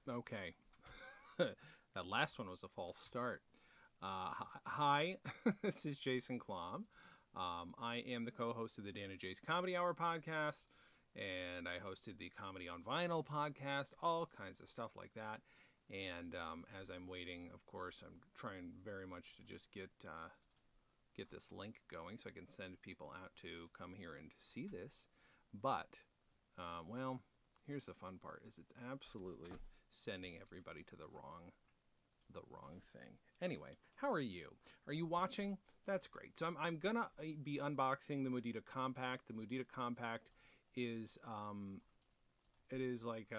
Okay. That last one was a false start. Hi, this is Jason Klom. I am the co host of the Dan and Jay's Comedy Hour podcast, and I hosted the Comedy on Vinyl podcast, all kinds of stuff like that. And as I'm waiting, of course, I'm trying very much to just get this link going so I can send people out to come here and see this. But, well, here's the fun part: is it's absolutely sending everybody to the wrong thing. Anyway, how are you? Are you watching? That's great. So I'm gonna be unboxing the Mudita Kompakt. The Mudita Kompakt is it is like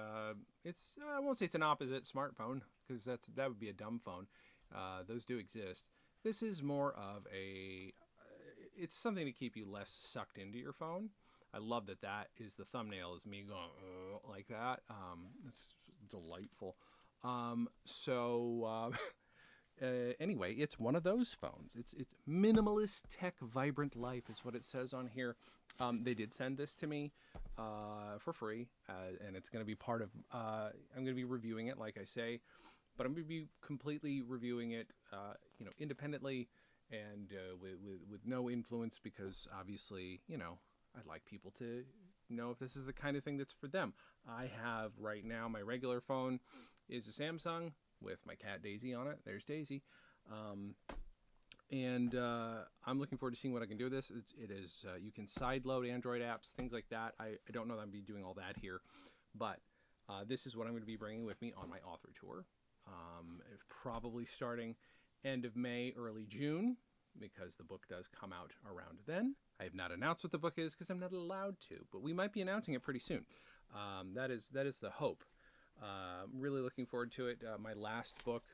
it's I won't say it's an opposite smartphone because that would be a dumb phone. Those do exist. This is more of a it's something to keep you less sucked into your phone. I love that is the thumbnail is me going like that. It's delightful. Anyway, it's one of those phones. It's minimalist tech, vibrant life is what it says on here. They did send this to me for free, and it's going to be part of. I'm going to be reviewing it, like I say, but I'm going to be completely reviewing it, independently and with no influence because obviously, I'd like people to know if this is the kind of thing that's for them. I have right now my regular phone is a Samsung with my cat Daisy on it. There's Daisy. And I'm looking forward to seeing what I can do with this. It is you can sideload Android apps, things like that. I don't know that I'm going to be doing all that here, but this is what I'm going to be bringing with me on my author tour. Probably starting end of May, early June, because the book does come out around then. I have not announced what the book is because I'm not allowed to, but we might be announcing it pretty soon. That is the hope. Really looking forward to it. My last book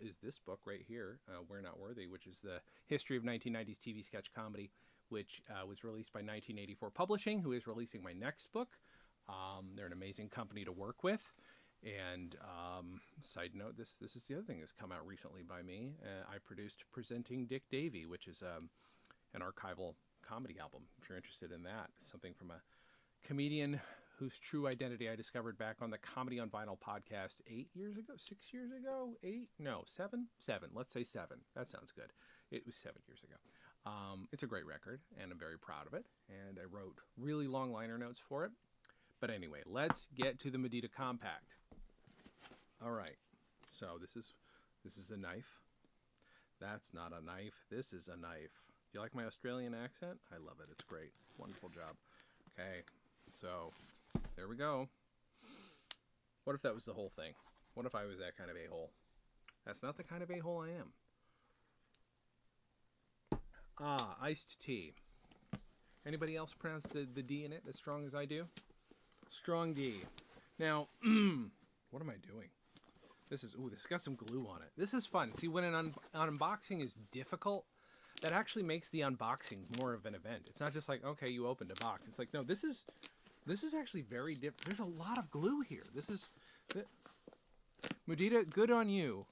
is this book right here, We're Not Worthy, which is the history of 1990s TV sketch comedy, which was released by 1984 Publishing, who is releasing my next book. They're an amazing company to work with. And side note, this is the other thing that's come out recently by me. I produced Presenting Dick Davey, which is an archival comedy album, if you're interested in that. Something from a comedian whose true identity I discovered back on the Comedy on Vinyl podcast 8 years ago, 6 years ago, 8? No, 7? 7. Let's say 7. That sounds good. It was 7 years ago. It's a great record, and I'm very proud of it. And I wrote really long liner notes for it. But anyway, let's get to the Mudita Kompakt. All right. So this is a knife. That's not a knife. This is a knife. Do you like my Australian accent? I love it. It's great. Wonderful job. Okay. So there we go. What if that was the whole thing? What if I was that kind of a-hole? That's not the kind of a-hole I am. Iced tea. Anybody else pronounce the D in it as strong as I do? Strong D. Now, what am I doing? This has got some glue on it. This is fun. See, when an unboxing is difficult, that actually makes the unboxing more of an event. It's not just like, okay, you opened a box. It's like, no, this is actually very different. There's a lot of glue here. Mudita, good on you.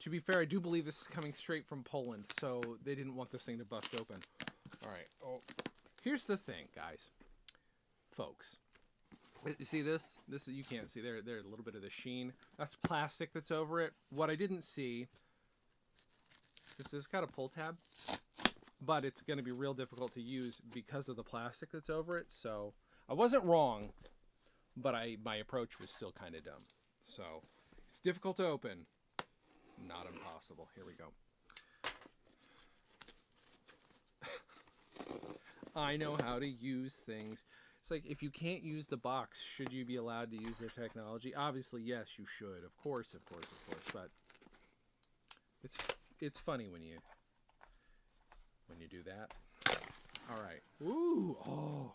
To be fair, I do believe this is coming straight from Poland, so they didn't want this thing to bust open. All right. Oh, here's the thing, guys. Folks. You see this? You can't see. There's a little bit of the sheen. That's plastic that's over it. What I didn't see, this has got a pull tab, but it's going to be real difficult to use because of the plastic that's over it. So I wasn't wrong, but my approach was still kind of dumb. So it's difficult to open. Not impossible. Here we go. I know how to use things. It's like, if you can't use the box, should you be allowed to use the technology? Obviously, yes, you should. Of course. But it's funny when you do that. All right. Ooh. Oh.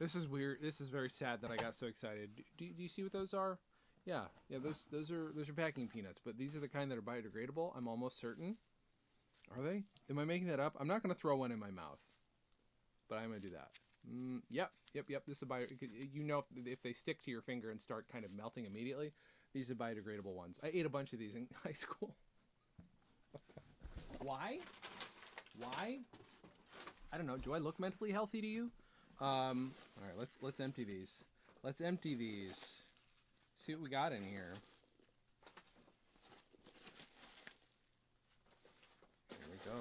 This is weird. This is very sad that I got so excited. Do you see what those are? Yeah. Those are packing peanuts, but these are the kind that are biodegradable. I'm almost certain. Are they? Am I making that up? I'm not going to throw one in my mouth, but I'm going to do that. Yep. This is if they stick to your finger and start kind of melting immediately, these are biodegradable ones. I ate a bunch of these in high school. Why? I don't know. Do I look mentally healthy to you? All right. Let's empty these. See what we got in here. There we go.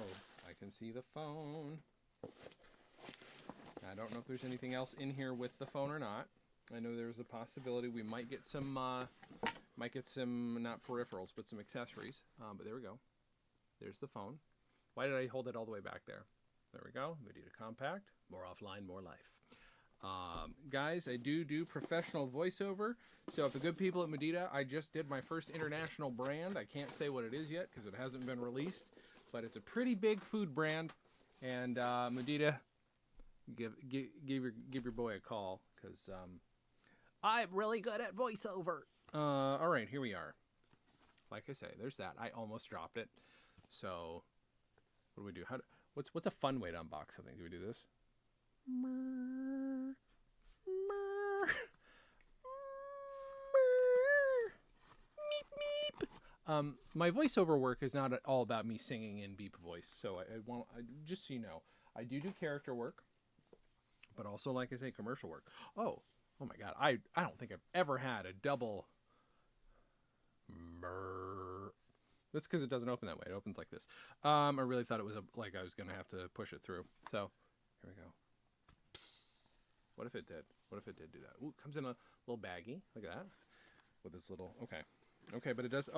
I can see the phone. I don't know if there's anything else in here with the phone or not. I know there's a possibility we might get some not peripherals, but some accessories. But there we go. There's the phone. Why did I hold it all the way back there? There we go. Mudita Kompakt. More offline, more life. Guys, I do professional voiceover. So if the good people at Mudita, I just did my first international brand. I can't say what it is yet because it hasn't been released, but it's a pretty big food brand. And Mudita, give your boy a call because I'm really good at voiceover. All right, here we are. Like I say, there's that. I almost dropped it. So what do we do? What's a fun way to unbox something? Do we do this? Meep meep. My voiceover work is not at all about me singing in beep voice. So I just so you know, I do character work, but also, like I say, commercial work. Oh my God! I don't think I've ever had a double. That's because it doesn't open that way. It opens like this. I really thought it was like I was gonna have to push it through. So here we go. Psst. What if it did? What if it did do that? Ooh, it comes in a little baggie. Look at that. With this little, okay, but it does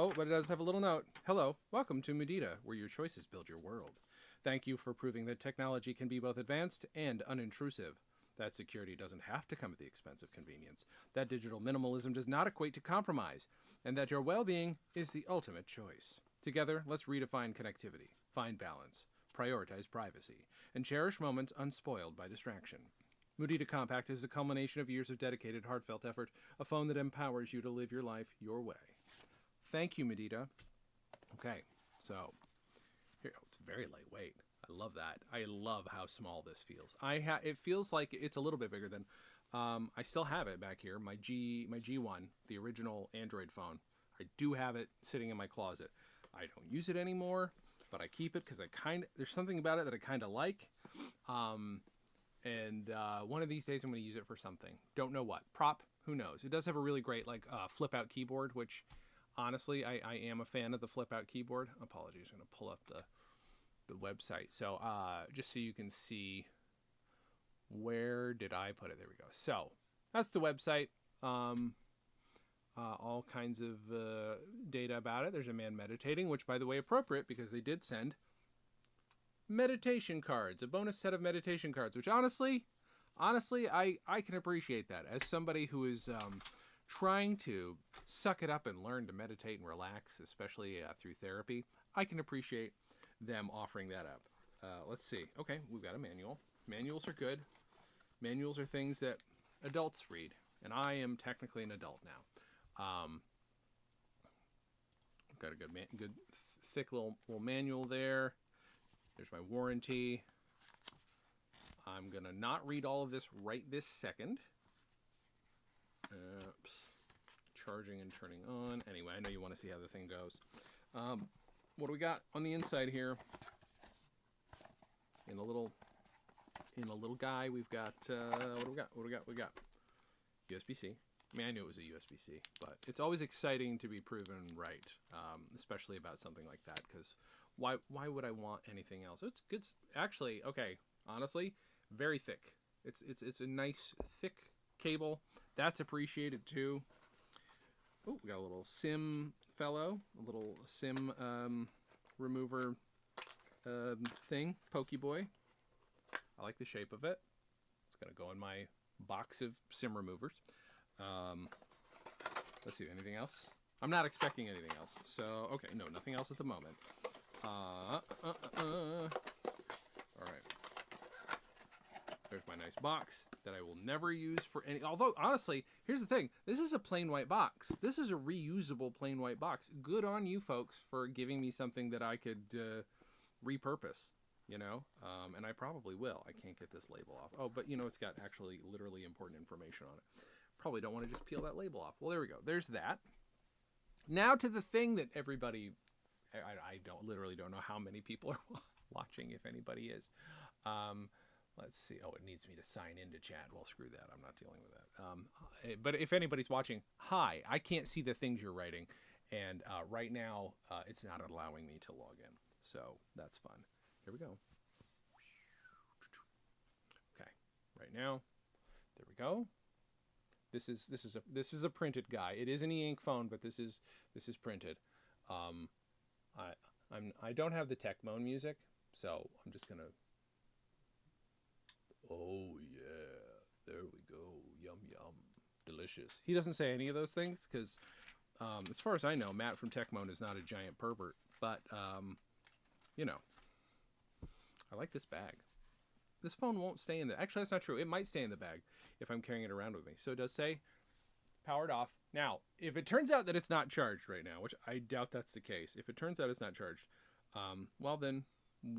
have a little note. Hello, welcome to Mudita, where your choices build your world. Thank you for proving that technology can be both advanced and unintrusive. That security doesn't have to come at the expense of convenience. That digital minimalism does not equate to compromise, and that your well-being is the ultimate choice. Together, let's redefine connectivity, find balance, prioritize privacy, and cherish moments unspoiled by distraction. Mudita Kompakt is a culmination of years of dedicated, heartfelt effort, a phone that empowers you to live your life your way. Thank you, Mudita. Okay, so here, it's very lightweight. I love that. I love how small this feels. It feels like it's a little bit bigger than. I still have it back here. My G1, the original Android phone. I do have it sitting in my closet. I don't use it anymore, but I keep it because there's something about it that I kind of like. And one of these days I'm going to use it for something. Don't know what. Prop, who knows? It does have a really great flip out keyboard, which honestly I am a fan of the flip out keyboard. Apologies, I'm going to pull up the website. So just so you can see, where did I put it? There we go. So that's the website. All kinds of data about it. There's a man meditating, which by the way, appropriate because they did send meditation cards, a bonus set of meditation cards, which honestly, I can appreciate that. As somebody who is trying to suck it up and learn to meditate and relax, especially through therapy, I can appreciate them offering that up. Let's see. Okay, we've got a manual. Manuals are good. Manuals are things that adults read, and I am technically an adult now. Got a good thick little manual there. There's my warranty. I'm gonna not read all of this right this second. Charging and turning on. Anyway, I know you want to see how the thing goes. What do we got on the inside here? In a little guy, we've got what do we got? USB-C. I mean, I knew it was a USB-C, but it's always exciting to be proven right, especially about something like that, because why would I want anything else? It's good. Actually, okay, honestly, very thick. It's a nice thick cable. That's appreciated too. Oh, we got a little SIM fellow, a little SIM remover thing, Pokeboy. I like the shape of it. It's gonna go in my box of SIM removers. Let's see, anything else? I'm not expecting anything else. So, okay, no, nothing else at the moment. All right. There's my nice box that I will never use for any, although, honestly, here's the thing. This is a plain white box. This is a reusable plain white box. Good on you folks for giving me something that I could repurpose, you know? And I probably will. I can't get this label off. Oh, but, you know, it's got actually literally important information on it. Probably don't want to just peel that label off. Well, there we go. There's that. Now to the thing that everybody, I literally don't know how many people are watching, if anybody is. Let's see. Oh, it needs me to sign into chat. Well, screw that. I'm not dealing with that. But if anybody's watching, hi, I can't see the things you're writing. And right now, it's not allowing me to log in. So that's fun. Here we go. Okay. Right now, there we go. This is a printed guy. It is an e-ink phone, but this is printed. I don't have the Tecmo music, so I'm just gonna. Oh yeah, there we go. Yum yum, delicious. He doesn't say any of those things because, as far as I know, Matt from Tecmo is not a giant pervert. But you know, I like this bag. This phone won't stay in the. Actually, that's not true. It might stay in the bag if I'm carrying it around with me. So it does say powered off. Now, if it turns out that it's not charged right now, which I doubt that's the case, if it turns out it's not charged, well then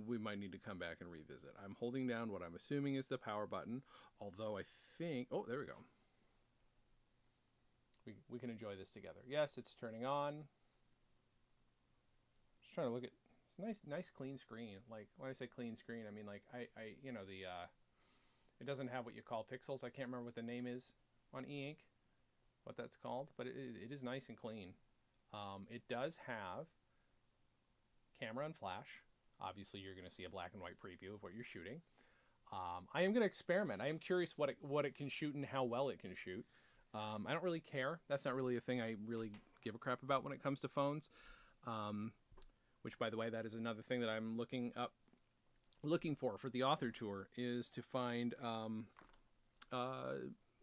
we might need to come back and revisit. I'm holding down what I'm assuming is the power button, although I think, oh, there we go. We can enjoy this together. Yes, it's turning on. Just trying to look at, it's nice clean screen. Like when I say clean screen, I mean like you know, it doesn't have what you call pixels. I can't remember what the name is on e-ink, what that's called, but it is nice and clean. It does have camera and flash. Obviously, you're going to see a black and white preview of what you're shooting. I am going to experiment. I am curious what it can shoot and how well it can shoot. I don't really care. That's not really a thing I really give a crap about when it comes to phones. Which, by the way, that is another thing that I'm looking for the author tour, is to find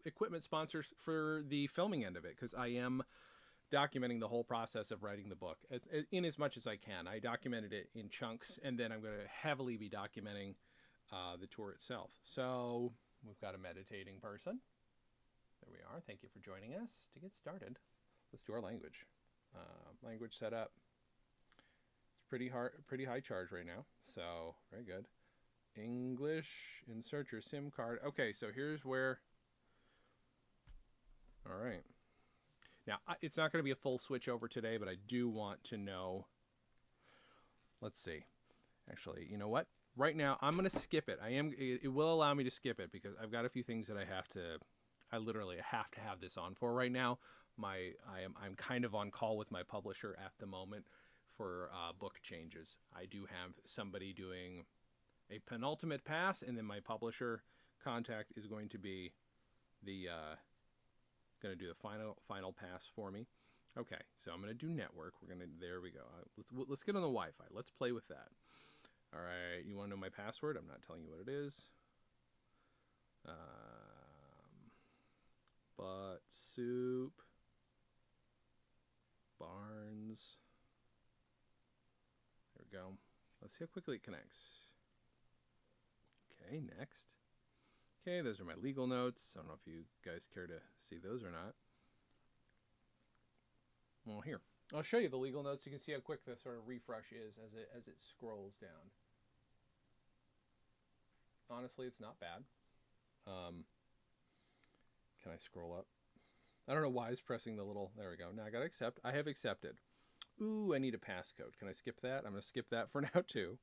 equipment sponsors for the filming end of it, because I am documenting the whole process of writing the book in as much as I can. I documented it in chunks, and then I'm going to heavily be documenting the tour itself. So we've got a meditating person. There we are. Thank you for joining us. To get started, let's do our language. Language setup. It's pretty high charge right now. So very good. English, insert your SIM card. Okay, so here's where. All right. Now, it's not going to be a full switch over today, but I do want to know. Let's see. Actually, you know what? Right now, I'm going to skip it. It will allow me to skip it because I've got a few things that I literally have to have this on for right now. I'm kind of on call with my publisher at the moment for book changes. I do have somebody doing a penultimate pass, and then my publisher contact is going to be going to do the final pass for me. Okay, so I'm going to do network. There we go. Let's get on the Wi-Fi. Let's play with that. All right, you want to know my password? I'm not telling you what it is. Butt soup Barnes. There we go. Let's see how quickly it connects. Okay, next. Okay, those are my legal notes. I don't know if you guys care to see those or not. Well, here. I'll show you the legal notes. You can see how quick the sort of refresh is as it scrolls down. Honestly, it's not bad. Can I scroll up? I don't know why it's pressing the little... There we go. Now I got to accept. I have accepted. Ooh, I need a passcode. Can I skip that? I'm going to skip that for now, too.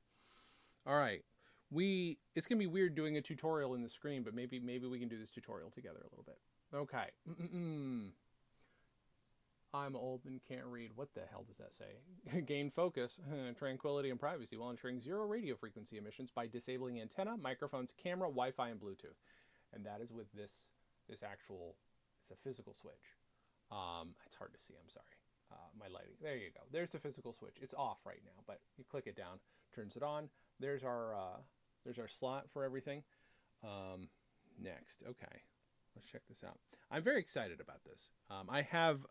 All right. It's going to be weird doing a tutorial in the screen, but maybe we can do this tutorial together a little bit. Okay. I'm old and can't read. What the hell does that say? Gain focus, tranquility, and privacy while ensuring zero radio frequency emissions by disabling antenna, microphones, camera, Wi-Fi, and Bluetooth. And that is with this actual, it's a physical switch. It's hard to see, I'm sorry. My lighting. There you go. There's the physical switch. It's off right now, but you click it down, turns it on. There's our slot for everything. Next, okay. Let's check this out. I'm very excited about this. I have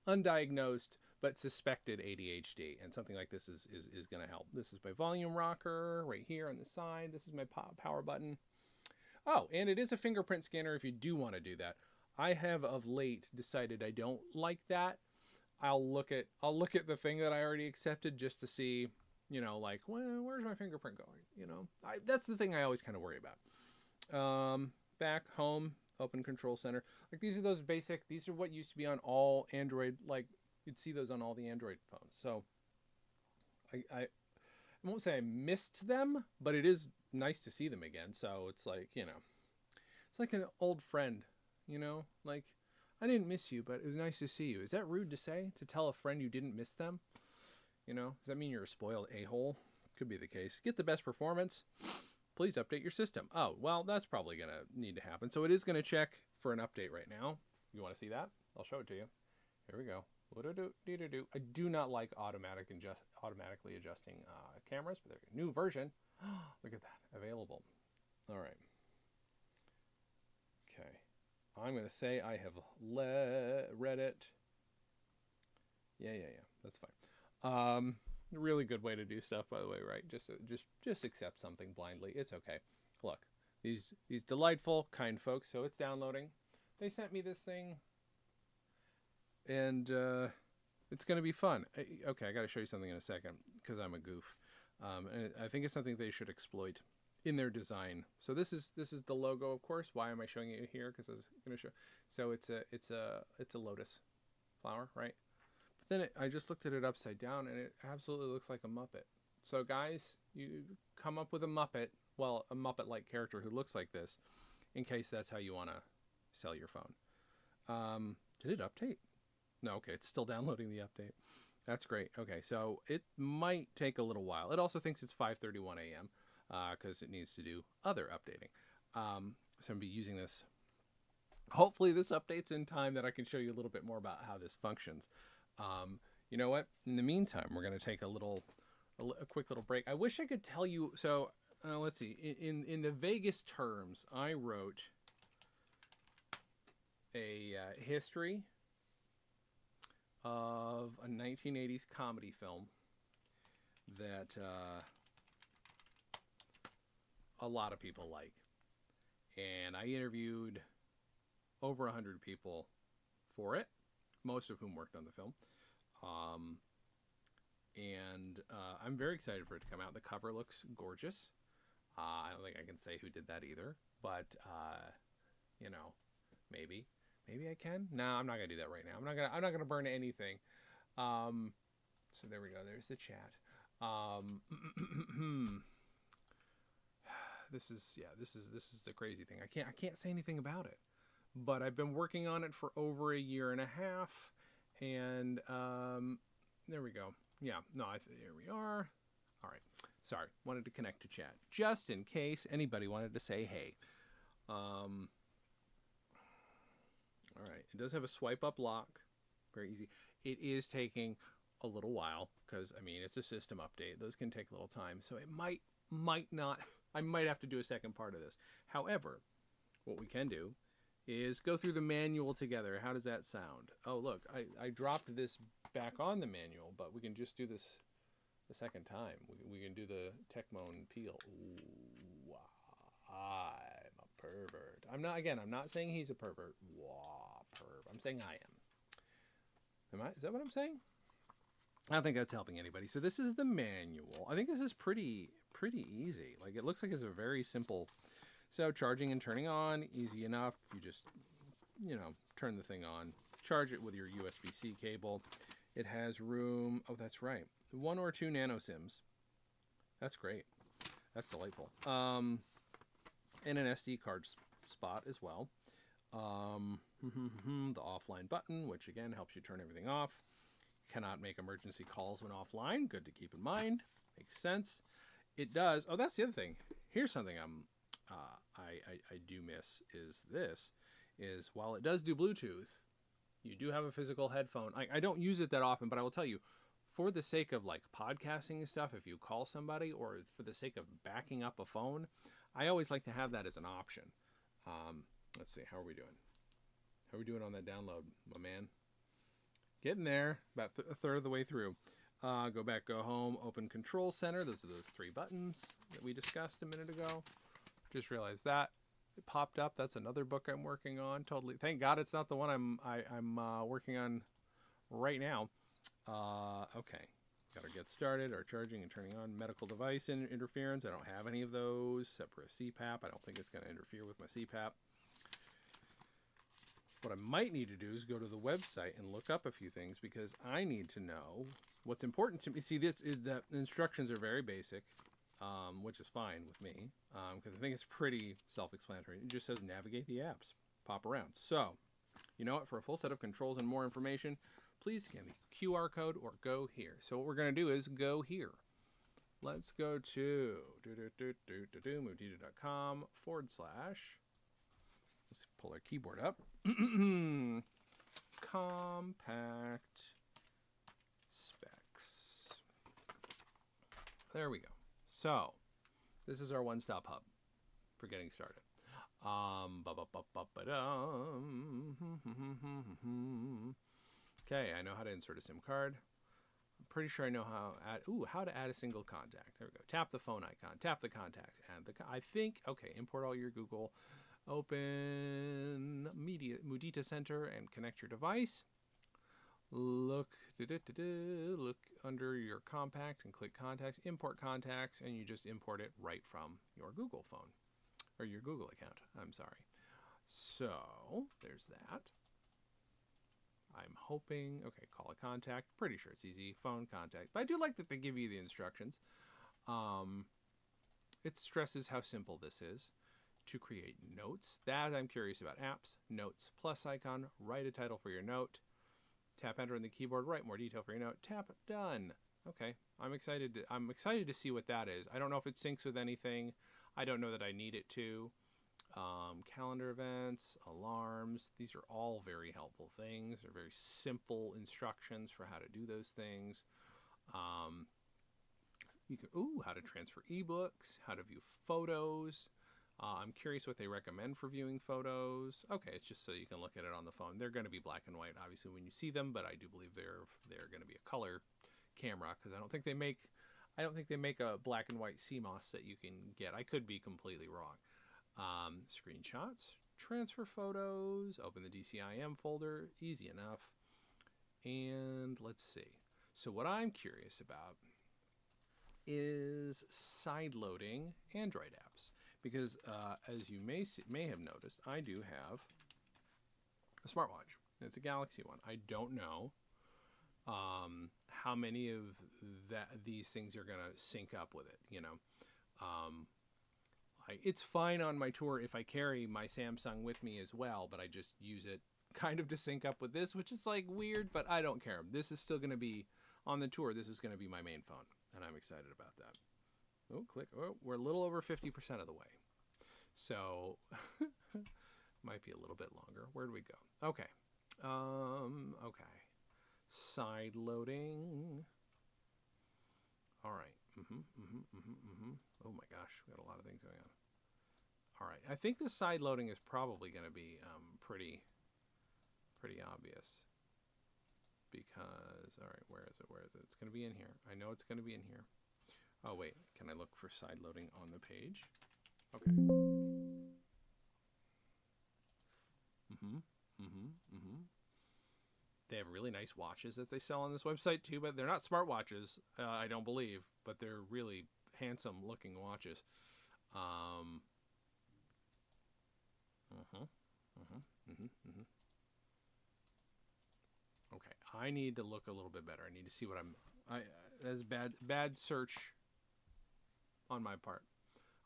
undiagnosed but suspected ADHD, and something like this is going to help. This is my volume rocker right here on the side. This is my power button. Oh, and it is a fingerprint scanner if you do want to do that. I have of late decided I don't like that. I'll look at the thing that I already accepted just to see, you know, like, well, where's my fingerprint going? You know, that's the thing I always kind of worry about. Back, home, open control center. Like, these are what used to be on all Android, like, you'd see those on all the Android phones. So, I won't say I missed them, but it is nice to see them again. So it's like, you know, it's like an old friend, you know, like I didn't miss you, but it was nice to see you. Is that rude to say, to tell a friend you didn't miss them? You know, does that mean you're a spoiled a-hole? Could be the case. Get the best performance. Please update your system. Oh, well, that's probably going to need to happen. So it is going to check for an update right now. You want to see that? I'll show it to you. Here we go. I do not like automatically adjusting cameras, but there we go. New version. Look at that. Available. All right. Okay. I'm going to say I have read it. Yeah. That's fine. Really good way to do stuff, by the way, right? Just accept something blindly. It's okay. Look, these delightful, kind folks. So it's downloading. They sent me this thing, and it's going to be fun. Okay, I got to show you something in a second because I'm a goof, and I think it's something they should exploit in their design. So this is the logo, of course. Why am I showing it here? Because I was going to show. So it's a lotus flower, right? But then I just looked at it upside down, and it absolutely looks like a Muppet. So guys, you come up with a Muppet, well, a Muppet-like character who looks like this, in case that's how you want to sell your phone. Did it update? No, okay, it's still downloading the update. That's great. Okay, so it might take a little while. It also thinks it's 5:31 a.m. Because it needs to do other updating. So I'm going to be using this. Hopefully this updates in time that I can show you a little bit more about how this functions. You know what? In the meantime, we're going to take a quick little break. I wish I could tell you. So let's see. In the vaguest terms, I wrote a history of a 1980s comedy film that a lot of people like. And I interviewed over 100 people for it, most of whom worked on the film. I'm very excited for it to come out. The cover looks gorgeous. I don't think I can say who did that either, but you know, maybe I can. No, I'm not gonna do that right now. I'm not gonna burn anything. So there we go. There's the chat. This is the crazy thing. I can't say anything about it, but I've been working on it for over a year and a half, and there we go. Yeah, no, here we are. All right. Sorry, wanted to connect to chat just in case anybody wanted to say hey. All right, it does have a swipe up lock, very easy. It is taking a little while because I mean it's a system update. Those can take a little time, so it might not. I might have to do a second part of this. However, what we can do is go through the manual together. How does that sound? Oh, look, I dropped this back on the manual, but we can just do this the second time. We can do the Tecmone peel. Ooh, I'm a pervert. I'm not saying he's a pervert. Wow, perv. I'm saying I am. Is that what I'm saying? I don't think that's helping anybody. So this is the manual. I think this is pretty easy. Like it looks like it's a very simple. So charging and turning on, easy enough. You just, turn the thing on. Charge it with your USB-C cable. It has room. Oh, that's right. 1 or 2 nano SIMs. That's great. That's delightful. And an SD card spot as well. The offline button, which again helps you turn everything off. Cannot make emergency calls when offline. Good to keep in mind. Makes sense. It does. Oh, that's the other thing. Here's something I do miss is while it does do Bluetooth, you do have a physical headphone. I don't use it that often, but I will tell you, for the sake of like podcasting and stuff, if you call somebody or for the sake of backing up a phone, I always like to have that as an option. Let's see. How are we doing? How are we doing on that download, my man? Getting there, about a third of the way through. Go back, go home, open Control Center. Those are those 3 buttons that we discussed a minute ago. Just realized that it popped up. That's another book I'm working on. Totally. Thank God it's not the one I'm working on right now. Okay. Got to get started. Our charging and turning on medical device interference. I don't have any of those except for a CPAP. I don't think it's going to interfere with my CPAP. what I might need to do is go to the website and look up a few things because I need to know what's important to me. See, this is the instructions are very basic, which is fine with me because I think it's pretty self-explanatory. It just says navigate the apps, pop around. So, you know what? For a full set of controls and more information, please scan the QR code or go here. So what we're going to do is go here. Let's go to Mudita.com / let's pull our keyboard up. Kompakt specs. There we go. So this is our one-stop hub for getting started. Okay, I know how to insert a SIM card. I'm pretty sure I know how to add a single contact. There we go. Tap the phone icon, tap the contacts, and I think, okay, import all your Google, open Mudita Center and connect your device. Look under your Kompakt and click contacts, import contacts, and you just import it right from your Google phone, or your Google account, I'm sorry. So, there's that. I'm hoping, okay, call a contact. Pretty sure it's easy. Phone contact. But I do like that they give you the instructions. It stresses how simple this is to create notes. That I'm curious about. Apps, notes, plus icon, write a title for your note. Tap enter on the keyboard, write more detail for your note. Tap done. Okay, I'm excited to see what that is. I don't know if it syncs with anything. I don't know that I need it to. Calendar events, alarms, these are all very helpful things. They're very simple instructions for how to do those things. You can, how to transfer ebooks, how to view photos. I'm curious what they recommend for viewing photos. Okay, it's just so you can look at it on the phone. They're going to be black and white, obviously, when you see them, but I do believe they're going to be a color camera because I don't think they make a black and white CMOS that you can get. I could be completely wrong. Screenshots, transfer photos, open the DCIM folder, easy enough. And let's see. So what I'm curious about is side-loading Android apps. Because as you may have noticed, I do have a smartwatch. It's a Galaxy one. I don't know how many of these things are going to sync up with it, you know. It's fine on my tour if I carry my Samsung with me as well, but I just use it kind of to sync up with this, which is like weird, but I don't care. This is still going to be, on the tour, this is going to be my main phone, and I'm excited about that. Oh, click. Oh, we're a little over 50% of the way. So, might be a little bit longer. Where do we go? Okay. Okay. Side loading. All right. Oh my gosh, we got a lot of things going on. All right, I think the side loading is probably going to be pretty obvious because, all right, where is it? It's going to be in here. I know it's going to be in here. Oh wait, can I look for side loading on the page? Okay. They have really nice watches that they sell on this website too, but they're not smart watches, I don't believe, but they're really handsome looking watches. Okay, I need to look a little bit better. I need to see what that's bad search on my part,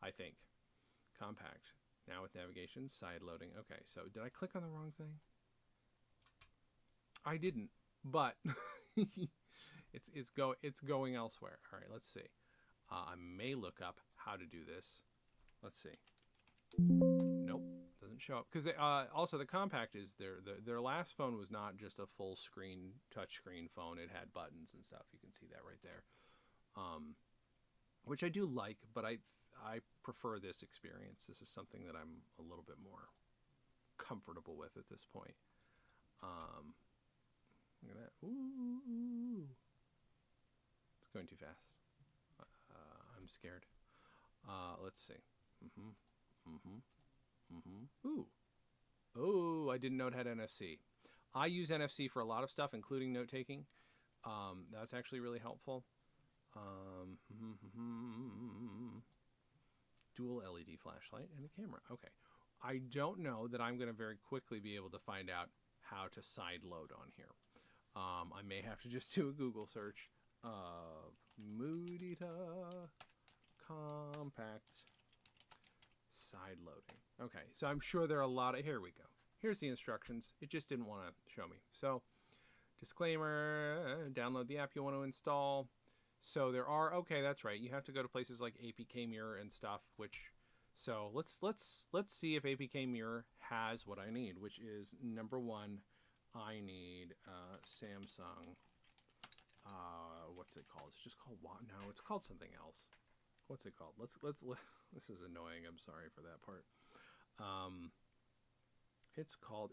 I think. Kompakt. Now with navigation, side loading. Okay, so did I click on the wrong thing? I didn't, but it's going elsewhere. All right, let's see. I may look up how to do this. Let's see. Nope, doesn't show up because also the Kompakt is their last phone was not just a full screen touch screen phone. It had buttons and stuff. You can see that right there, which I do like, but I prefer this experience. This is something that I'm a little bit more comfortable with at this point. Look at that. Ooh. It's going too fast. I'm scared. Let's see. Ooh. Oh, I didn't know it had NFC. I use NFC for a lot of stuff, including note-taking. That's actually really helpful. Dual LED flashlight and a camera. Okay. I don't know that I'm going to very quickly be able to find out how to side load on here. I may have to just do a Google search of Mudita Kompakt side loading. Okay, so I'm sure there are a lot of, here we go. Here's the instructions. It just didn't want to show me. So, disclaimer, download the app you want to install. So there are, okay, that's right. You have to go to places like APK Mirror and stuff, which, so let's see if APK Mirror has what I need, which is number one, I need Samsung, what's it called? It's just called, no, it's called something else. What's it called? Let's this is annoying. I'm sorry for that part. It's called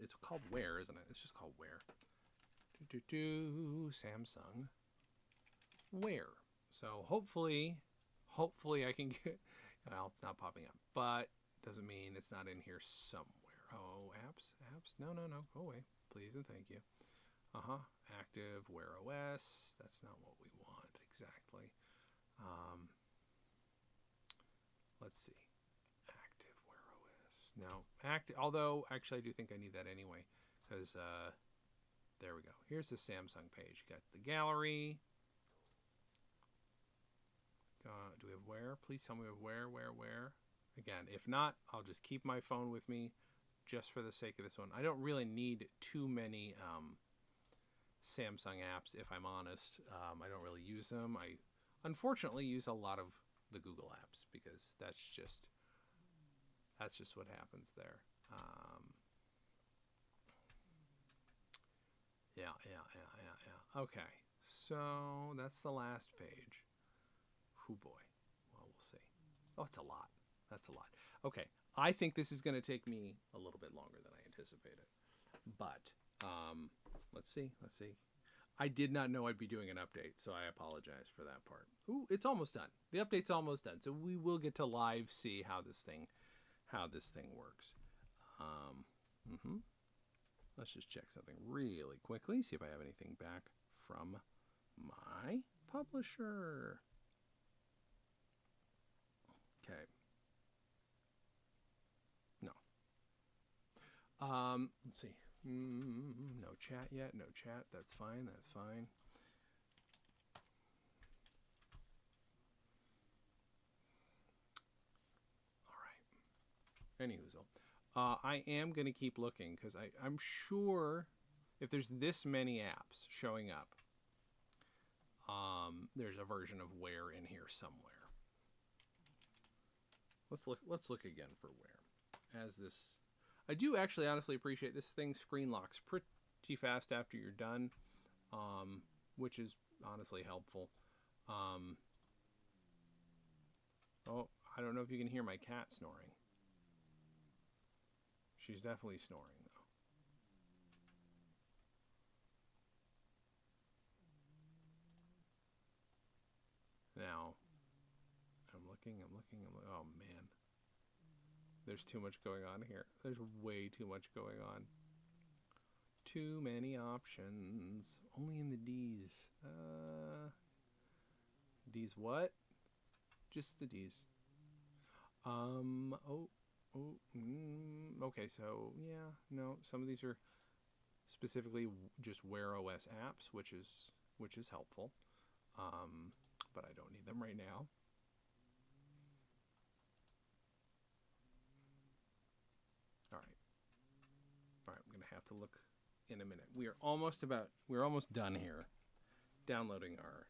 Wear, isn't it? It's just called Wear. Samsung Wear. So hopefully I can get, well, it's not popping up, but doesn't mean it's not in here somewhere. Oh, apps, no, go away, please and thank you. Active Wear OS. That's not what we want exactly. Let's see. Active Wear OS. No, although actually I do think I need that anyway, because there we go. Here's the Samsung page. Got the gallery. Do we have Wear? Please tell me we have Wear. Again, if not, I'll just keep my phone with me just for the sake of this one. I don't really need too many Samsung apps, if I'm honest. I don't really use them. I unfortunately use a lot of the Google apps because that's just what happens there. Yeah. Okay, so that's the last page. Oh boy. Well, we'll see. Oh, it's a lot. That's a lot. Okay, I think this is going to take me a little bit longer than I anticipated. But let's see. I did not know I'd be doing an update, so I apologize for that part. Ooh, it's almost done. The update's almost done, so we will get to live see how this thing works. Let's just check something really quickly, see if I have anything back from my publisher. Okay. No. Let's see. No chat yet. No chat. That's fine. All right. Anyhoozle. I am going to keep looking because I'm sure if there's this many apps showing up, there's a version of Wear in here somewhere. Let's look again for Wear. As this, I do actually honestly appreciate this thing screen locks pretty fast after you're done, which is honestly helpful. Oh, I don't know if you can hear my cat snoring. She's definitely snoring though. Now, I'm looking. Oh man, there's too much going on here. There's way too much going on. Too many options. Only in the D's. D's what? Just the D's. Okay, so yeah, no, some of these are specifically just Wear OS apps, which is helpful. But I don't need them right now. All right, I'm gonna have to look in a minute. We're almost done here, downloading our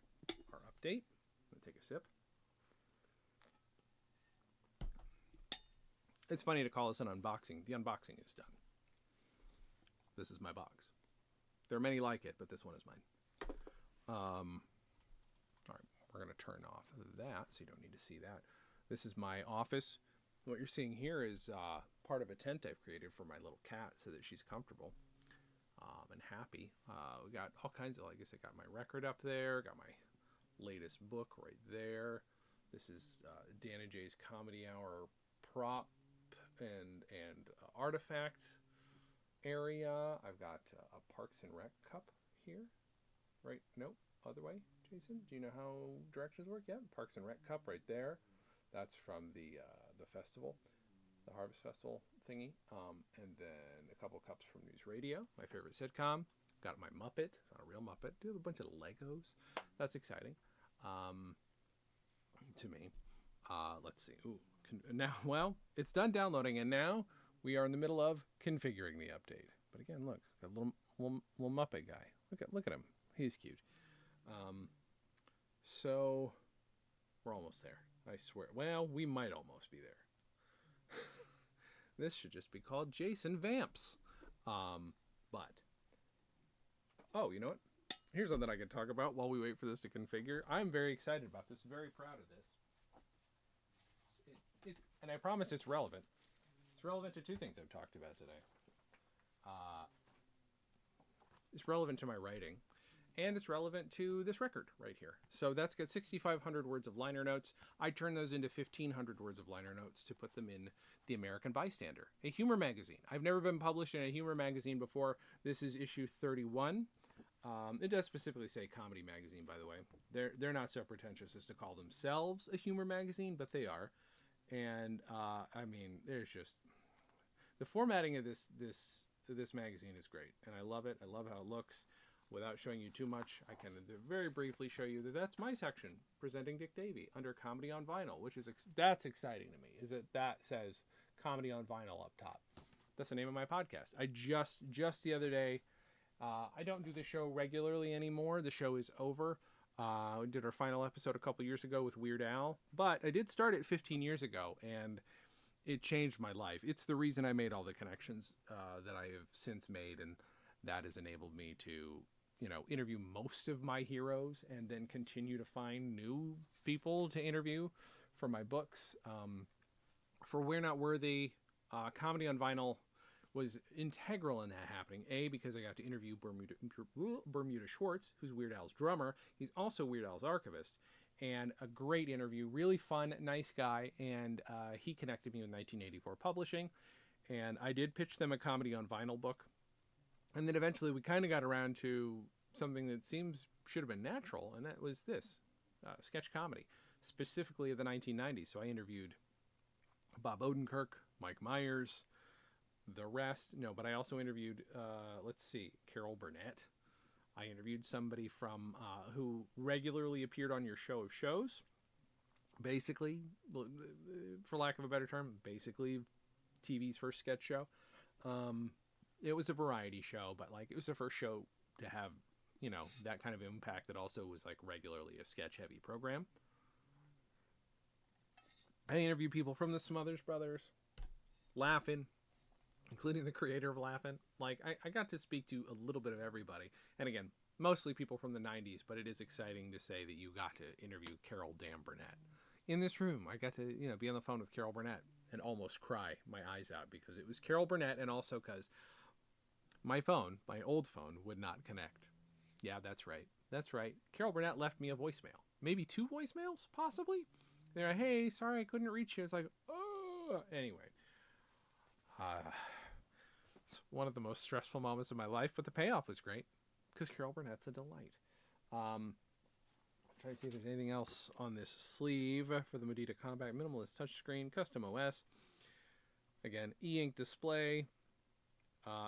update. I'm gonna take a sip. It's funny to call this an unboxing. The unboxing is done. This is my box. There are many like it, but this one is mine. All right, we're going to turn off that, so you don't need to see that. This is my office. What you're seeing here is part of a tent I've created for my little cat so that she's comfortable and happy. We got all kinds of, like I said, got my record up there, got my latest book right there. This is Dan and Jay's Comedy Hour prop and artifact area. I've got a Parks and Rec cup here, right? Nope, other way. Jason, do you know how directions work? Yeah, Parks and Rec cup right there. That's from the festival, the Harvest Festival thingy, and then a couple cups from News Radio, my favorite sitcom. Got my Muppet, not a real Muppet. Do have a bunch of Legos. That's exciting to me. Let's see. Ooh, now, well, it's done downloading, and now we are in the middle of configuring the update. But again, look, got a little Muppet guy. Look at him. He's cute. So we're almost there. I swear. Well, we might almost be there. This should just be called Jason Vamps. But oh, you know what? Here's something I can talk about while we wait for this to configure. I'm very excited about this. Very proud of this. And I promise it's relevant. It's relevant to two things I've talked about today. It's relevant to my writing, and it's relevant to this record right here. So that's got 6,500 words of liner notes. I turned those into 1,500 words of liner notes to put them in The American Bystander, a humor magazine. I've never been published in a humor magazine before. This is issue 31. It does specifically say comedy magazine, by the way. They're not so pretentious as to call themselves a humor magazine, but they are. And I mean, there's just the formatting of this magazine is great, and I love it. I love how it looks. Without showing you too much, I can very briefly show you that that's my section, presenting Dick Davey under Comedy on Vinyl, which is that's exciting to me. Is that says Comedy on Vinyl up top? That's the name of my podcast. I just the other day. I don't do the show regularly anymore. The show is over. We did our final episode a couple years ago with Weird Al, but I did start it 15 years ago, and it changed my life. It's the reason I made all the connections that I have since made, and that has enabled me to, interview most of my heroes and then continue to find new people to interview for my books. For We're Not Worthy, Comedy on Vinyl was integral in that happening. A, because I got to interview Bermuda Schwartz, who's Weird Al's drummer. He's also Weird Al's archivist. And a great interview, really fun, nice guy. And he connected me with 1984 Publishing. And I did pitch them a Comedy on Vinyl book. And then eventually we kind of got around to something that should have been natural. And that was this, sketch comedy, specifically of the 1990s. So I interviewed Bob Odenkirk, Mike Myers, the rest. No, but I also interviewed, Carol Burnett. I interviewed somebody from who regularly appeared on your show of shows. Basically, for lack of a better term, basically TV's first sketch show. It was a variety show, but it was the first show to have, that kind of impact that also was regularly a sketch heavy program. I interviewed people from the Smothers Brothers, Laugh-In, including the creator of Laugh-In. I got to speak to a little bit of everybody. And again, mostly people from the 90s, but it is exciting to say that you got to interview Carol Dan Burnett. In this room, I got to, be on the phone with Carol Burnett and almost cry my eyes out because it was Carol Burnett, and also because my old phone, would not connect. Yeah, that's right. That's right. Carol Burnett left me a voicemail. Maybe 2 voicemails, possibly. They're like, hey, sorry, I couldn't reach you. It's like, oh. Anyway. It's one of the most stressful moments of my life, but the payoff was great because Carol Burnett's a delight. Try to see if there's anything else on this sleeve for the Mudita Kompakt Minimalist Touchscreen Custom OS. Again, e-ink display.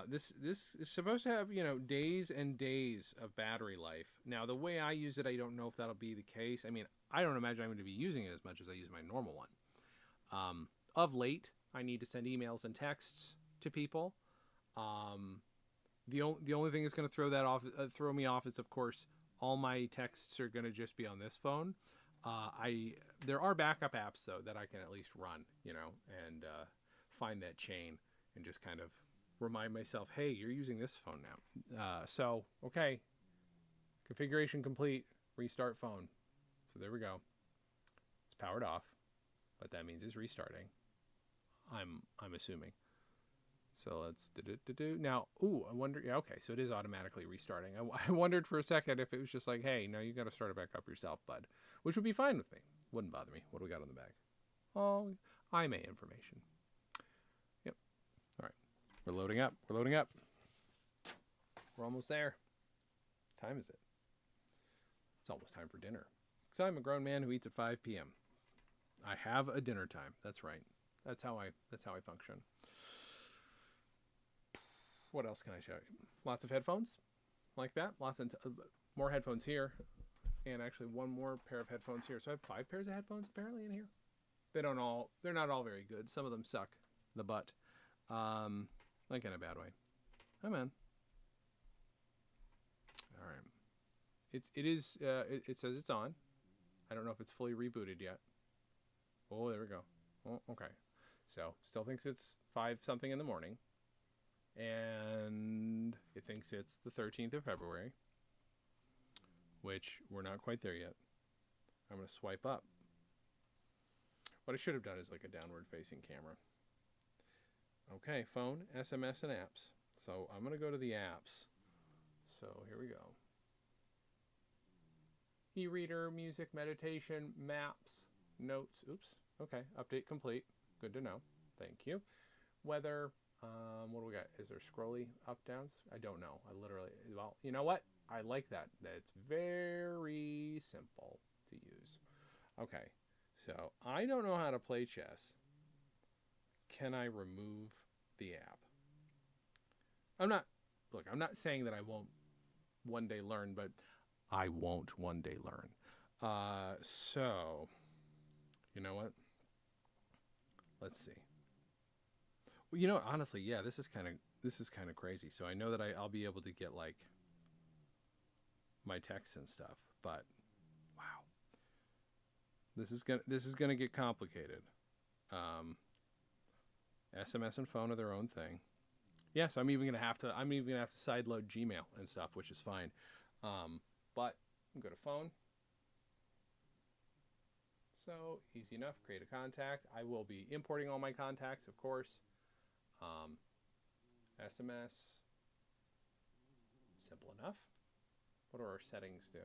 This is supposed to have, days and days of battery life. Now, the way I use it, I don't know if that'll be the case. I mean, I don't imagine I'm going to be using it as much as I use my normal one. Of late, I need to send emails and texts to people. The only thing that's going to throw me off is, of course, all my texts are going to just be on this phone. There are backup apps though that I can at least run, and find that chain and just kind of remind myself, hey, you're using this phone now. So okay, configuration complete. Restart phone. So there we go. It's powered off, but that means it's restarting. I'm assuming. So let's do. Now, I wonder. Yeah, okay. So it is automatically restarting. I wondered for a second if it was just like, hey, no, you got to start it back up yourself, bud. Which would be fine with me. Wouldn't bother me. What do we got on the back? Oh, IMA information. Yep. All right. We're loading up. We're almost there. What time is it? It's almost time for dinner. Because I'm a grown man who eats at 5 p.m. I have a dinner time. That's right. That's how I function. What else can I show you? Lots of headphones like that. Lots of more headphones here. And actually one more pair of headphones here. So I have 5 pairs of headphones apparently in here. They're not all very good. Some of them suck the butt. Like in a bad way. Hi, man. All right. It says it's on. I don't know if it's fully rebooted yet. Oh, there we go. Oh, okay. So still thinks it's 5 something in the morning. And it thinks it's the 13th of February. Which we're not quite there yet. I'm going to swipe up. What I should have done is like a downward facing camera. Okay, phone, SMS, and apps. So I'm going to go to the apps. So here we go. E-reader, music, meditation, maps, notes. Oops. Okay, update complete. Good to know. Thank you. Weather. What do we got? Is there scrolly up, downs? I don't know. Well, you know what? I like that. It's very simple to use. Okay, so I don't know how to play chess. Can I remove the app? I'm not saying that I won't one day learn, but I won't one day learn. So, you know what? Let's see. Well, you know what? Honestly, yeah, this is kind of crazy. So I know that I'll be able to get like my texts and stuff, but wow, this is gonna get complicated. SMS and phone are their own thing. Yes, I'm even gonna have to sideload Gmail and stuff, which is fine. But go to phone. So easy enough. Create a contact. I will be importing all my contacts, of course. SMS. Simple enough. What do our settings do?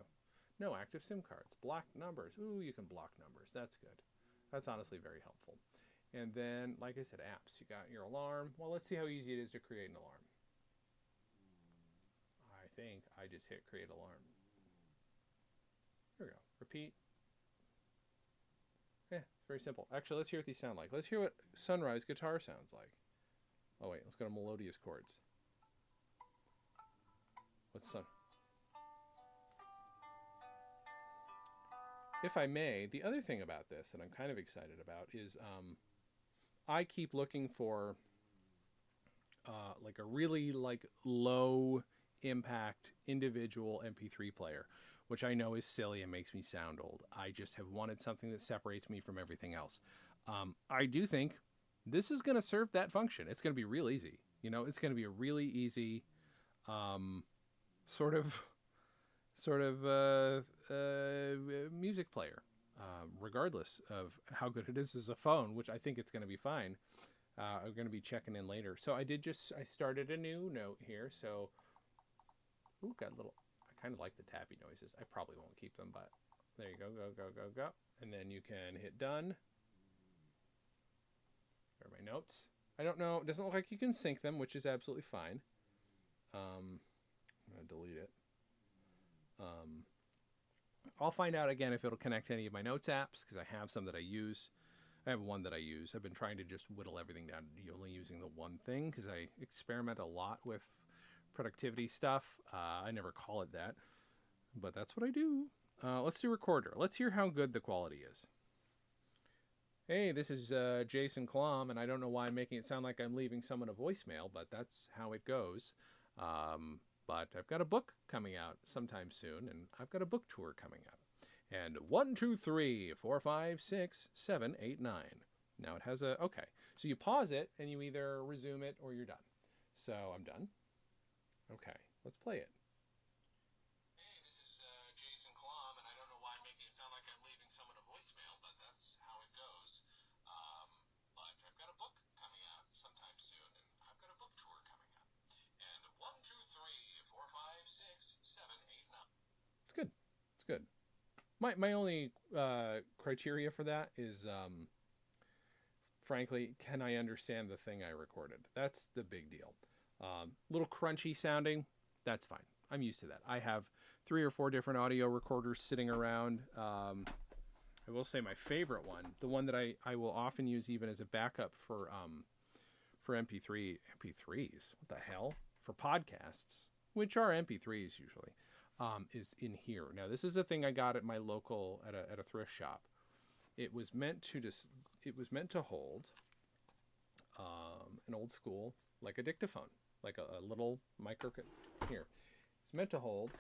No active SIM cards. Block numbers. Ooh, you can block numbers. That's good. That's honestly very helpful. And then, like I said, apps. You got your alarm. Well, let's see how easy it is to create an alarm. I think I just hit create alarm. There we go. Repeat. Yeah, it's very simple. Actually, let's hear what these sound like. Let's hear what sunrise guitar sounds like. Oh, wait. Let's go to melodious chords. What's sun? If I may, the other thing about this that I'm kind of excited about is I keep looking for like a really low impact individual MP3 player, which I know is silly and makes me sound old. I just have wanted something that separates me from everything else. I do think this is going to serve that function. It's going to be real easy. You know, it's going to be a really easy sort of music player, regardless of how good it is as a phone, which I think it's going to be fine. I'm going to be checking in later. So I started a new note here. So, got a little, I kind of like the tappy noises. I probably won't keep them, but there you go, go. And then you can hit done. There are my notes. I don't know. It doesn't look like you can sync them, which is absolutely fine. I'm going to delete it. I'll find out again if it'll connect to any of my notes apps, because I have some that I use. I have one that I use. I've been trying to just whittle everything down to only using the one thing, because I experiment a lot with productivity stuff. I never call it that, but that's what I do. Let's do recorder. Let's hear how good the quality is. Hey, this is Jason Klom, and I don't know why I'm making it sound like I'm leaving someone a voicemail, but that's how it goes. But I've got a book coming out sometime soon, and I've got a book tour coming up. And 1, 2, 3, 4, 5, 6, 7, 8, 9. Now it has a, okay. So you pause it, and you either resume it or you're done. So I'm done. Okay, let's play it. Hey, this is Jason Klom, and I don't know why I'm making it sound like I'm leaving someone a voicemail, but that's how it goes. But I've got a book coming out sometime soon, and I've got a book tour coming up. And 1, 2, 3, 4, 5, 6, 7, 8, 9. It's good. It's good. My only criteria for that is, frankly, can I understand the thing I recorded? That's the big deal. Little crunchy sounding, that's fine. I'm used to that. I have 3 or 4 different audio recorders sitting around. I will say my favorite one, the one that I will often use even as a backup for MP3s. What the hell? for podcasts, which are MP3s usually, is in here. Now, this is a thing I got at my local at a thrift shop. It was meant to hold an old school, like a dictaphone, like a little micro. Here, it's meant to hold.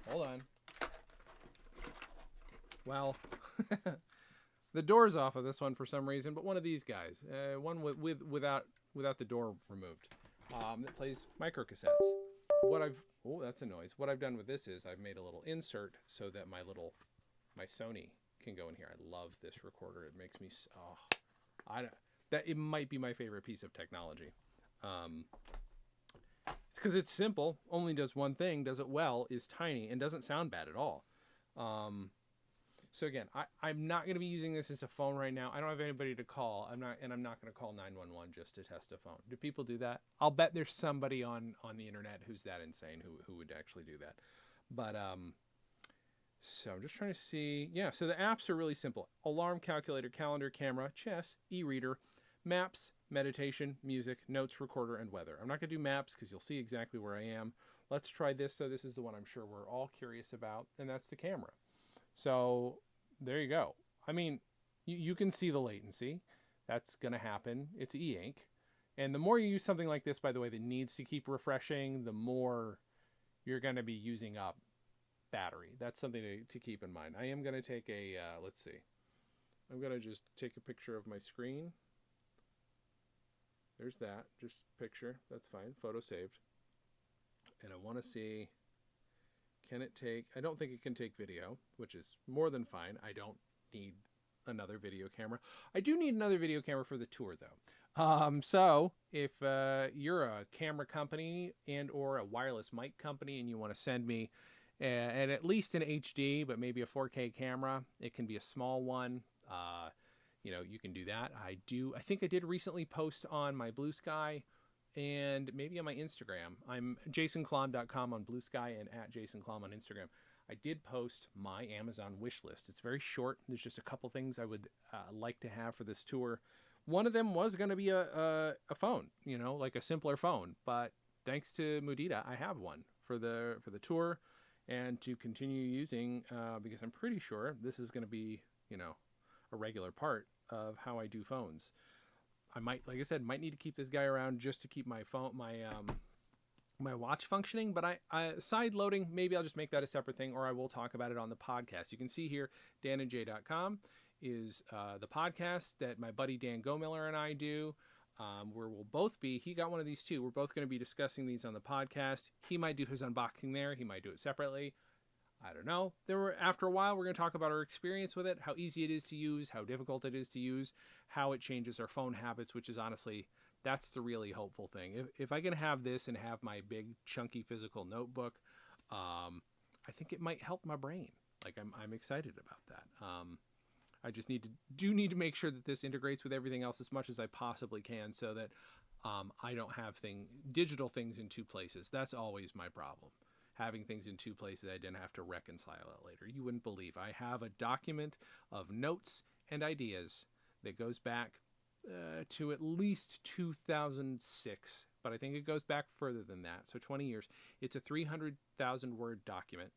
Hold on. Well, the door's off of this one for some reason, but one of these guys, one without the door removed, that plays micro cassettes. That's a noise. What I've done with this is I've made a little insert so that my Sony can go in here. I love this recorder. It makes me it might be my favorite piece of technology. It's because it's simple, only does one thing, does it well, is tiny, and doesn't sound bad at all. So again, I'm not going to be using this as a phone right now. I don't have anybody to call. I'm not going to call 911 just to test a phone. Do people do that? I'll bet there's somebody on the internet who's that insane who would actually do that. But so I'm just trying to see. Yeah, so the apps are really simple. Alarm, calculator, calendar, camera, chess, e-reader, maps, meditation, music, notes, recorder, and weather. I'm not going to do maps because you'll see exactly where I am. Let's try this. So this is the one I'm sure we're all curious about, and that's the camera. So there you go. I mean, you can see the latency. That's going to happen. It's e-ink. And the more you use something like this, by the way, that needs to keep refreshing, the more you're going to be using up battery. That's something to keep in mind. I am going to take let's see. I'm going to just take a picture of my screen. There's that. Just picture. That's fine. Photo saved. And I want to see, can it take, I don't think it can take video, which is more than fine. I don't need another video camera. I do need another video camera for the tour though. So if you're a camera company and or a wireless mic company and you want to send me at least an HD, but maybe a 4K camera, it can be a small one. You can do that. I think I did recently post on my Blue Sky and maybe on my Instagram. I'm jasonclom.com on Blue Sky and at jasonclom on Instagram. I did post my Amazon wish list. It's very short. There's just a couple things I would like to have for this tour. One of them was going to be a phone, like a simpler phone. But thanks to Mudita, I have one for the tour and to continue using because I'm pretty sure this is going to be, a regular part of how I do phones. I might, like I said, might need to keep this guy around just to keep my phone, my watch functioning. But I side loading, maybe I'll just make that a separate thing, or I will talk about it on the podcast. You can see here, danandjay.com is the podcast that my buddy Dan Gomiller and I do, where we'll both be. He got one of these too. We're both going to be discussing these on the podcast. He might do his unboxing there. He might do it separately. I don't know. After a while, we're going to talk about our experience with it, how easy it is to use, how difficult it is to use, how it changes our phone habits, which is honestly, that's the really hopeful thing. If I can have this and have my big, chunky physical notebook, I think it might help my brain. Like I'm excited about that. I just need to make sure that this integrates with everything else as much as I possibly can, so that I don't have digital things in two places. That's always my problem. Having things in two places, I didn't have to reconcile it later. You wouldn't believe. I have a document of notes and ideas that goes back to at least 2006, but I think it goes back further than that. So 20 years. It's a 300,000 word document,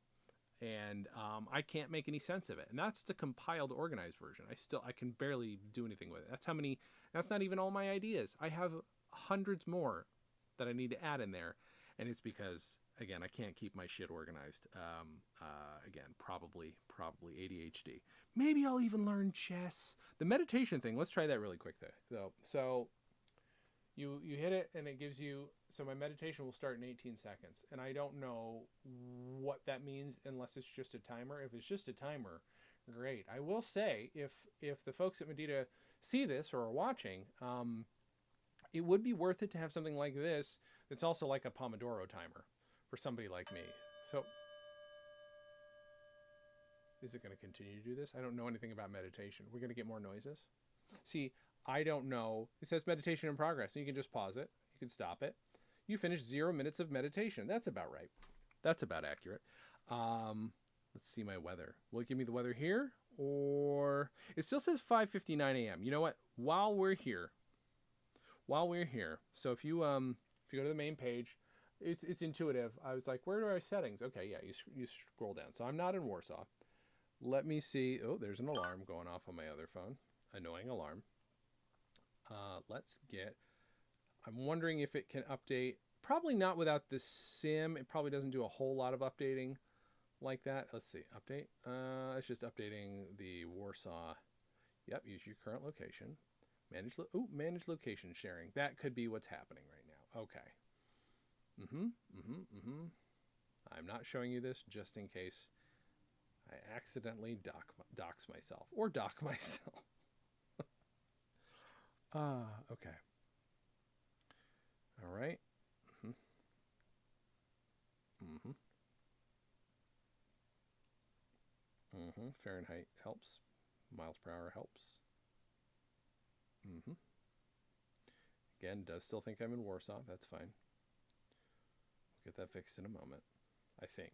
and I can't make any sense of it. And that's the compiled, organized version. I can barely do anything with it. That's not even all my ideas. I have hundreds more that I need to add in there, and it's because, again, I can't keep my shit organized. Again, probably ADHD. Maybe I'll even learn chess. The meditation thing, let's try that really quick though. So you hit it and it gives you, so my meditation will start in 18 seconds. And I don't know what that means unless it's just a timer. If it's just a timer, great. I will say, if the folks at Mudita see this or are watching, it would be worth it to have something like this that's also like a Pomodoro timer for somebody like me. So is it going to continue to do this? I don't know anything about meditation. We're going to get more noises. See, I don't know. It says meditation in progress. You can just pause it. You can stop it. You finished 0 minutes of meditation. That's about right. That's about accurate. Let's see my weather. Will it give me the weather here? Or it still says 5:59 a.m. You know what? While we're here. So if you you go to the main page, it's intuitive. I was like, where are our settings? Okay, yeah, you scroll down. So I'm not in Warsaw. Let me see. Oh, there's an alarm going off on my other phone. Annoying alarm. Let's get... I'm wondering if it can update. Probably not without the sim. It probably doesn't do a whole lot of updating like that. Let's see. Update. It's just updating the Warsaw. Yep, use your current location. Manage location sharing. That could be what's happening right now. Okay. I'm not showing you this just in case I accidentally dox myself or dock myself. Okay. All right. Fahrenheit helps. Miles per hour helps. Again, does still think I'm in Warsaw. That's fine. We'll get that fixed in a moment, I think.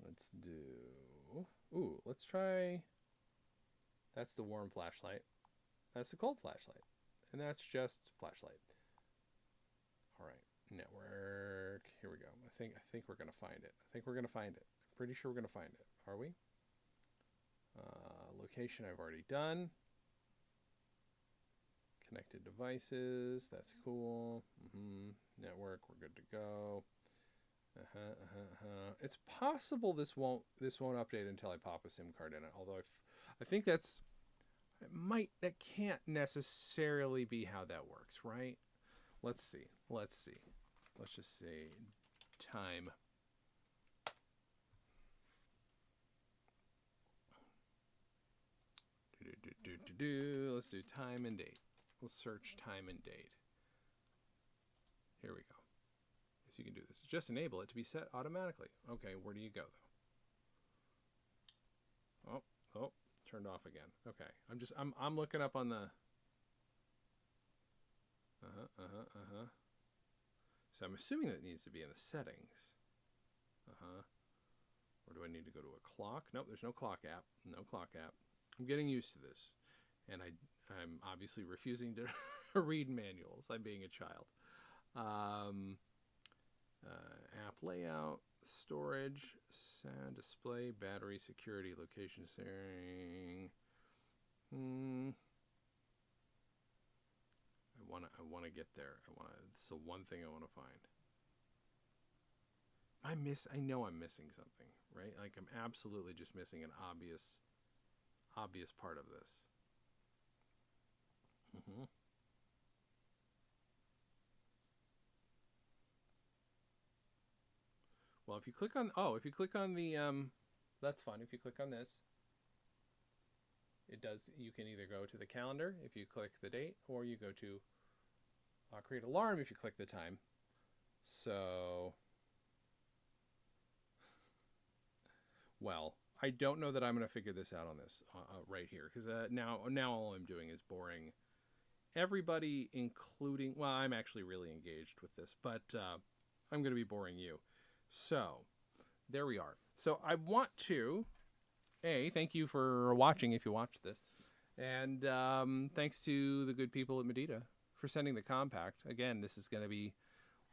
Let's do... Ooh, let's try... That's the warm flashlight. That's the cold flashlight. And that's just flashlight. All right, network. Here we go. I think we're gonna find it. I'm pretty sure we're gonna find it. Are we? Location I've already done. Connected devices. That's cool. Network. We're good to go. It's possible this won't update until I pop a SIM card in it. Although I think that can't necessarily be how that works, right? Let's see. Let's just say time. Let's do time and date. We'll search time and date. Here we go. So you can do this. Just enable it to be set automatically. Okay, where do you go though? Oh, turned off again. Okay, I'm looking up on the. So I'm assuming that it needs to be in the settings. Or do I need to go to a clock? Nope, there's no clock app. No clock app. I'm getting used to this, and I'm obviously refusing to read manuals. I'm being a child. App layout, storage, sound display, battery, security, location sharing. I want to get there. It's the one thing I want to find. I know I'm missing something, right? Like I'm absolutely just missing an obvious part of this. Well, if you click on the that's fun. If you click on this, you can either go to the calendar if you click the date, or you go to create alarm if you click the time. So, well, I don't know that I'm going to figure this out on this right here, because now all I'm doing is boring everybody, including, well, I'm actually really engaged with this, but I'm going to be boring you. So there we are. So I want to, thank you for watching if you watched this. And thanks to the good people at Mudita for sending the Kompakt. Again, this is going to be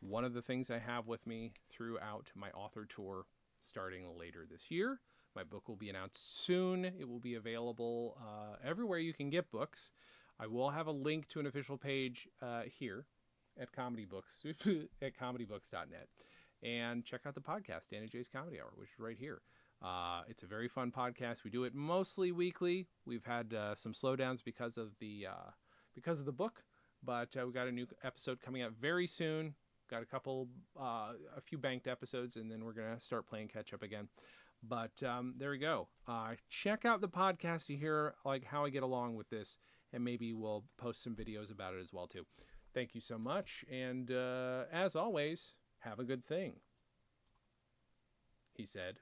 one of the things I have with me throughout my author tour starting later this year. My book will be announced soon. It will be available everywhere you can get books. I will have a link to an official page here at Comedy Books, at comedybooks.net. And check out the podcast, Danny J's Comedy Hour, which is right here. It's a very fun podcast. We do it mostly weekly. We've had some slowdowns because of the book, but we got a new episode coming out very soon. Got a few banked episodes, and then we're gonna start playing catch up again. But there we go. Check out the podcast to hear like how I get along with this, and maybe we'll post some videos about it as well too. Thank you so much, and as always, have a good thing, he said.